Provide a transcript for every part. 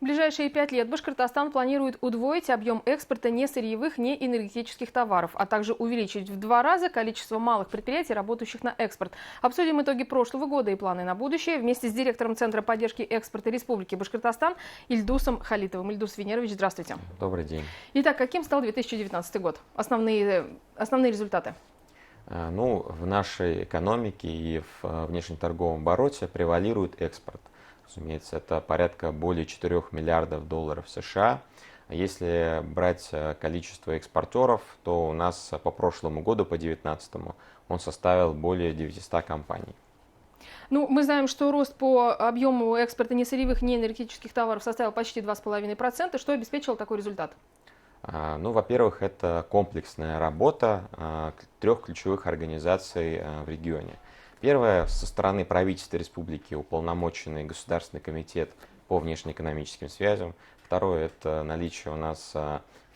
В ближайшие 5 лет Башкортостан планирует удвоить объем экспорта несырьевых, неэнергетических товаров, а также увеличить в 2 раза количество малых предприятий, работающих на экспорт. Обсудим итоги прошлого года и планы на будущее вместе с директором Центра поддержки экспорта Республики Башкортостан Ильдусом Халитовым. Ильдус Венерович, здравствуйте. Добрый день. Итак, каким стал 2019 год? Основные результаты? В нашей экономике и в внешнеторговом обороте превалирует экспорт. Разумеется, это порядка более 4 миллиардов долларов США. Если брать количество экспортеров, то у нас по прошлому году, по 2019, он составил более 900 компаний. Мы знаем, что рост по объему экспорта несырьевых, неэнергетических товаров составил почти 2,5%. Что обеспечило такой результат? Во-первых, это комплексная работа 3 ключевых организаций в регионе. Первое, со стороны правительства республики уполномоченный Государственный комитет по внешнеэкономическим связям. Второе, это наличие у нас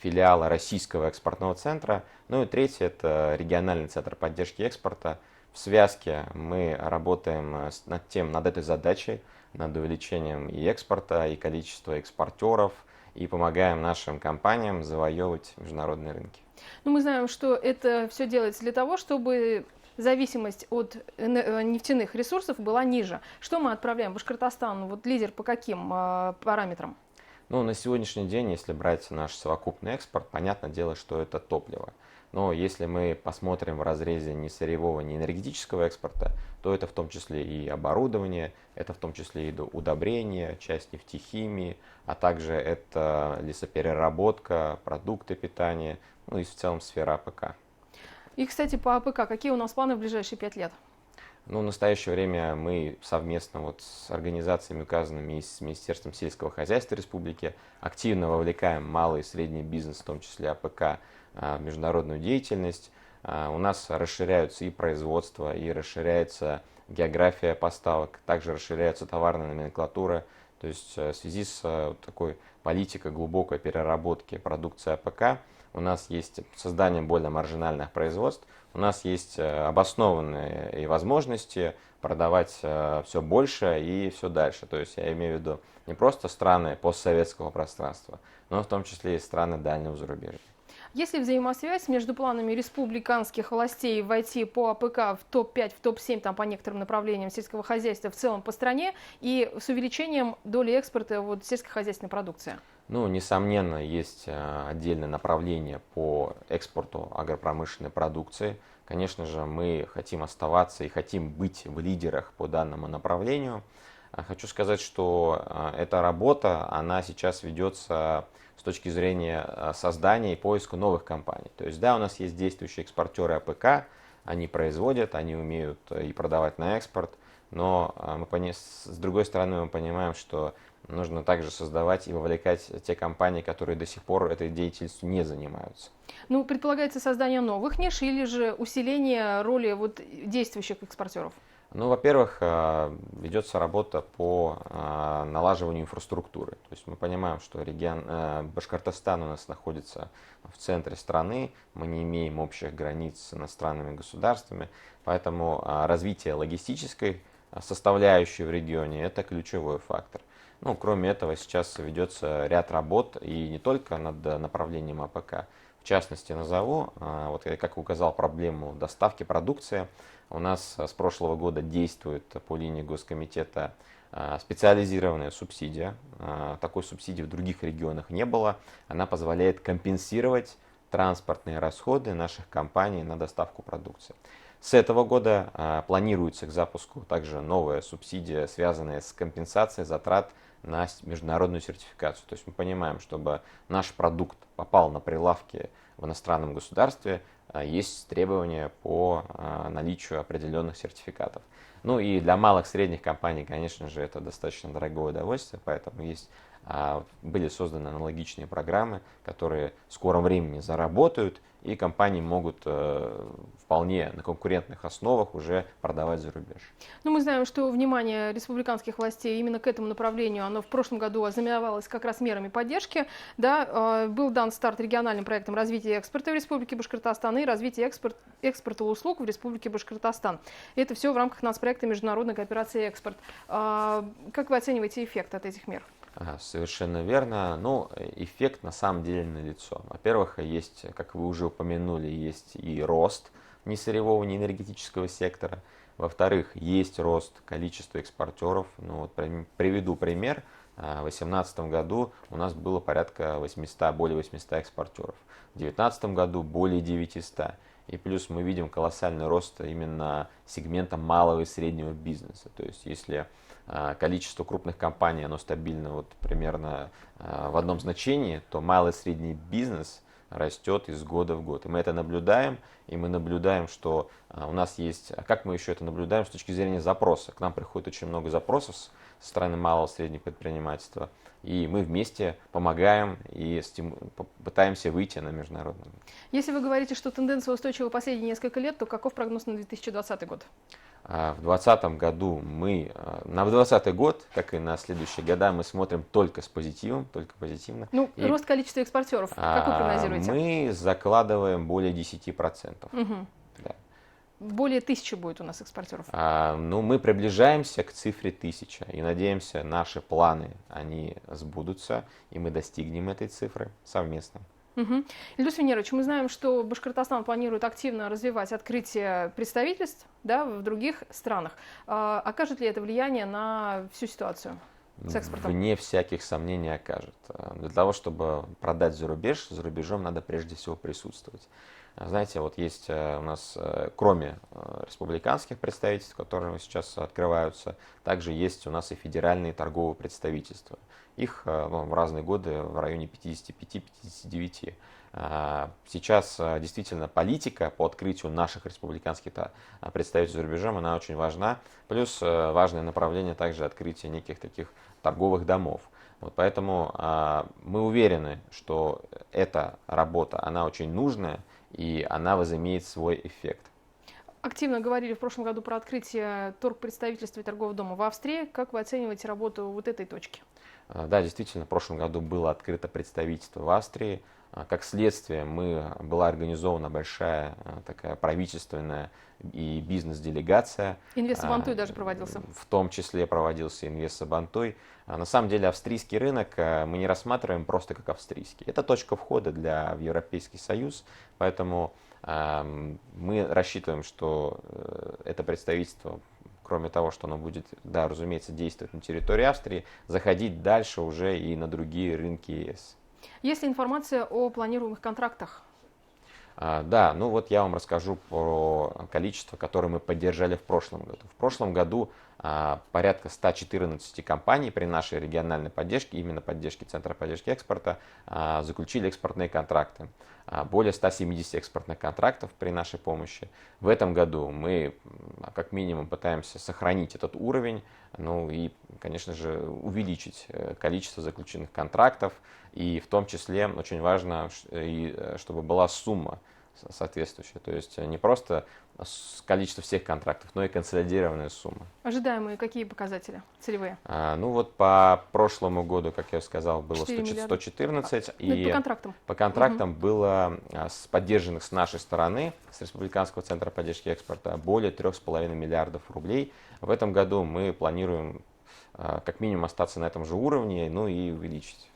филиала Российского экспортного центра. И третье, это региональный центр поддержки экспорта. В связке мы работаем над этой задачей, над увеличением и экспорта, и количества экспортеров, и помогаем нашим компаниям завоевывать международные рынки. Мы знаем, что это все делается для того, чтобы зависимость от нефтяных ресурсов была ниже. Что мы отправляем? Башкортостан, лидер по каким параметрам? На сегодняшний день, если брать наш совокупный экспорт, понятное дело, что это топливо. Но если мы посмотрим в разрезе не сырьевого, не энергетического экспорта, то это в том числе и оборудование, это в том числе и удобрения, часть нефтехимии, а также это лесопереработка, продукты питания, и в целом сфера АПК. И, кстати, по АПК, какие у нас планы в ближайшие 5 лет? В настоящее время мы совместно с организациями, указанными и с Министерством сельского хозяйства республики, активно вовлекаем малый и средний бизнес, в том числе АПК, в международную деятельность. У нас расширяются и производство, и расширяется география поставок, также расширяется товарная номенклатура. То есть в связи с такой политикой глубокой переработки продукции АПК у нас есть создание более маржинальных производств, у нас есть обоснованные и возможности продавать все больше и все дальше. То есть я имею в виду не просто страны постсоветского пространства, но в том числе и страны дальнего зарубежья. Есть ли взаимосвязь между планами республиканских властей войти по АПК в топ-5, в топ-7 по некоторым направлениям сельского хозяйства в целом по стране и с увеличением доли экспорта сельскохозяйственной продукции? Несомненно, есть отдельное направление по экспорту агропромышленной продукции. Конечно же, мы хотим оставаться и хотим быть в лидерах по данному направлению. Хочу сказать, что эта работа, она сейчас ведется с точки зрения создания и поиска новых компаний. То есть, да, у нас есть действующие экспортеры АПК, они производят, они умеют и продавать на экспорт, но с другой стороны мы понимаем, что нужно также создавать и вовлекать те компании, которые до сих пор этой деятельностью не занимаются. Предполагается создание новых ниш или же усиление роли действующих экспортеров? Во-первых, ведется работа по налаживанию инфраструктуры. То есть мы понимаем, что регион Башкортостан у нас находится в центре страны, мы не имеем общих границ с иностранными государствами, поэтому развитие логистической составляющей в регионе – это ключевой фактор. Кроме этого, сейчас ведется ряд работ и не только над направлением АПК. В частности, назову, как указал, проблему доставки продукции. У нас с прошлого года действует по линии Госкомитета специализированная субсидия. Такой субсидии в других регионах не было. Она позволяет компенсировать транспортные расходы наших компаний на доставку продукции. С этого года планируется к запуску также новая субсидия, связанная с компенсацией затрат на международную сертификацию. То есть мы понимаем, чтобы наш продукт попал на прилавки в иностранном государстве, есть требования по наличию определенных сертификатов. И для малых и средних компаний, конечно же, это достаточно дорогое удовольствие, поэтому были созданы аналогичные программы, которые в скором времени заработают, и компании могут вполне на конкурентных основах уже продавать за рубеж. Мы знаем, что внимание республиканских властей именно к этому направлению, оно в прошлом году ознаменовалось как раз мерами поддержки. Был дан старт региональным проектам развития экспорта в Республике Башкортостан и развития экспорта услуг в Республике Башкортостан. Это все в рамках нацпроекта международной кооперации «Экспорт». Как вы оцениваете эффект от этих мер? Совершенно верно. Ну, эффект на самом деле налицо. Во-первых, есть, как вы уже упомянули, есть и рост ни сырьевого, ни энергетического сектора. Во-вторых, есть рост количества экспортеров. Ну, вот приведу пример. В 2018 году у нас было порядка 800, более 800 экспортеров. В 2019 году более 900. И плюс мы видим колоссальный рост именно сегмента малого и среднего бизнеса. То есть если количество крупных компаний, оно стабильно вот примерно в одном значении, то малый и средний бизнес растет из года в год. И мы это наблюдаем, что у нас есть, как мы еще это наблюдаем с точки зрения запроса. К нам приходит очень много запросов со стороны малого и среднего предпринимательства, и мы вместе помогаем и пытаемся выйти на международный. Если вы говорите, что тенденция устойчива последние несколько лет, то каков прогноз на 2020 год? В 2020 году на 2020 год, как и на следующие года, мы смотрим только с позитивом, только позитивно. Ну, и рост количества экспортеров, как вы прогнозируете? Мы закладываем более 10%. Угу. Да. Более 1000 будет у нас экспортеров. Ну, мы приближаемся к цифре 1000 и надеемся, наши планы, они сбудутся, и мы достигнем этой цифры совместно. Угу. Ильдус Венерович, мы знаем, что Башкортостан планирует активно развивать открытие представительств, да, в других странах. Окажет ли это влияние на всю ситуацию с экспортом? Вне всяких сомнений окажет. Для того, чтобы продать за рубежом надо прежде всего присутствовать. Знаете, вот есть у нас, кроме республиканских представительств, которые сейчас открываются, также есть у нас и федеральные торговые представительства. Их в разные годы в районе 55-59. Сейчас действительно политика по открытию наших республиканских представительств за рубежом, она очень важна. Плюс важное направление также открытие неких таких торговых домов. Вот поэтому мы уверены, что эта работа, она очень нужная, и она возымеет свой эффект. Активно говорили в прошлом году про открытие торгпредставительства и торгового дома в Австрии. Как вы оцениваете работу вот этой точки? Да, действительно, в прошлом году было открыто представительство в Австрии. Как следствие, была организована большая такая правительственная и бизнес-делегация. Инвест-Сабантуй даже проводился. В том числе проводился Инвест-Сабантуй. На самом деле австрийский рынок мы не рассматриваем просто как австрийский. Это точка входа в Европейский Союз, поэтому мы рассчитываем, что это представительство, кроме того, что оно будет, да, разумеется, действовать на территории Австрии, заходить дальше уже и на другие рынки ЕС. Есть ли информация о планируемых контрактах? Да, ну вот я вам расскажу про количество, которое мы поддержали в прошлом году. В прошлом году порядка 114 компаний при нашей региональной поддержке, именно поддержке Центра поддержки экспорта, заключили экспортные контракты. Более 170 экспортных контрактов при нашей помощи. В этом году мы как минимум пытаемся сохранить этот уровень, ну и, конечно же, увеличить количество заключенных контрактов. И в том числе очень важно, чтобы была сумма соответствующая. То есть не просто количество всех контрактов, но и консолидированная сумма. Ожидаемые какие показатели целевые? Ну вот по прошлому году, как я сказал, было 114. И по контрактам? По контрактам было поддержанных с нашей стороны, с Республиканского центра поддержки экспорта, более 3,5 миллиардов рублей. В этом году мы планируем как минимум остаться на этом же уровне, ну и увеличить.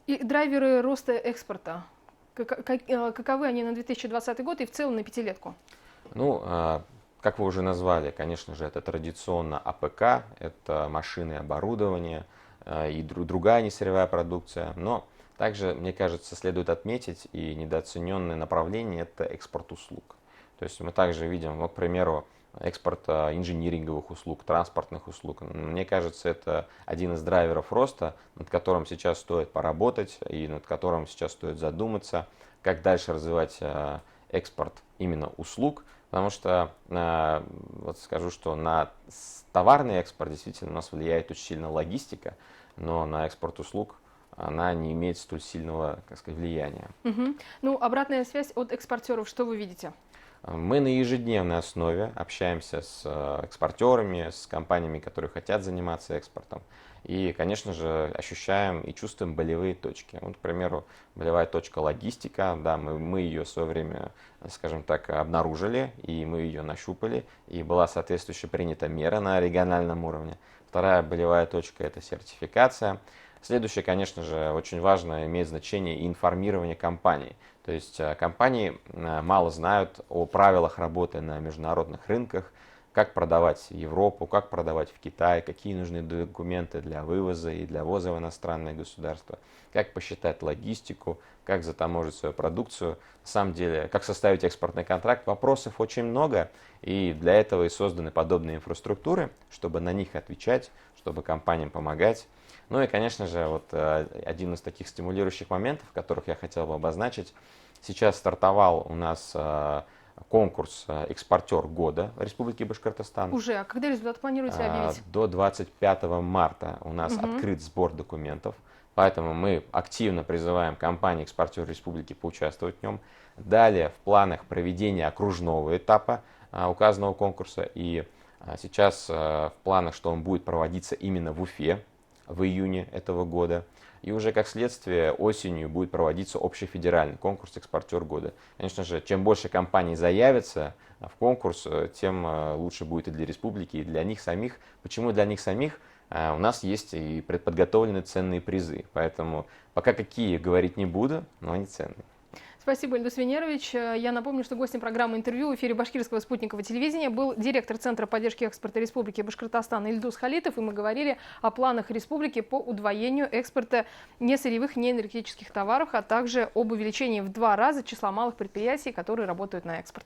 И драйверы роста экспорта, каковы они на 2020 год и в целом на пятилетку? Ну, как вы уже назвали, конечно же, это традиционно АПК, это машины и оборудование и другая несырьевая продукция. Но также, мне кажется, следует отметить и недооцененное направление – это экспорт услуг. То есть мы также видим, вот, к примеру, экспорт инжиниринговых услуг, транспортных услуг. Мне кажется, это один из драйверов роста, над которым сейчас стоит поработать и над которым сейчас стоит задуматься, как дальше развивать экспорт именно услуг. Потому что, вот скажу, что на товарный экспорт действительно у нас влияет очень сильно логистика, но на экспорт услуг она не имеет столь сильного, так сказать, влияния. Угу. Ну, обратная связь от экспортеров, что вы видите? Мы на ежедневной основе общаемся с экспортерами, с компаниями, которые хотят заниматься экспортом. И, конечно же, ощущаем и чувствуем болевые точки. Вот, к примеру, болевая точка логистика, да, мы ее в свое время, скажем так, обнаружили, и мы ее нащупали, и была соответствующая принята мера на региональном уровне. Вторая болевая точка – это сертификация. Следующее, конечно же, очень важно, имеет значение и информирование компаний. То есть компании мало знают о правилах работы на международных рынках, как продавать в Европу, как продавать в Китай, какие нужны документы для вывоза и для ввоза в иностранные государства, как посчитать логистику, как затаможить свою продукцию, на самом деле, как составить экспортный контракт. Вопросов очень много, и для этого и созданы подобные инфраструктуры, чтобы на них отвечать, чтобы компаниям помогать. Ну и, конечно же, вот один из таких стимулирующих моментов, которых я хотел бы обозначить, сейчас стартовал у нас конкурс «Экспортер года» Республики Башкортостан. Уже, а когда результат планируете объявить? До 25 марта у нас открыт сбор документов, поэтому мы активно призываем компании-экспортеры республики поучаствовать в нем. Далее в планах проведения окружного этапа указанного конкурса, и сейчас в планах, что он будет проводиться именно в Уфе в июне этого года. И уже как следствие осенью будет проводиться общефедеральный конкурс «Экспортер года». Конечно же, чем больше компаний заявится в конкурс, тем лучше будет и для республики, и для них самих. Почему для них самих? У нас есть и предподготовлены ценные призы. Поэтому пока какие говорить не буду, но они ценные. Спасибо, Ильдус Венерович. Я напомню, что гостем программы интервью в эфире Башкирского спутникового телевидения был директор Центра поддержки экспорта Республики Башкортостан Ильдус Халитов, и мы говорили о планах республики по удвоению экспорта несырьевых, неэнергетических товаров, а также об увеличении в 2 раза числа малых предприятий, которые работают на экспорт.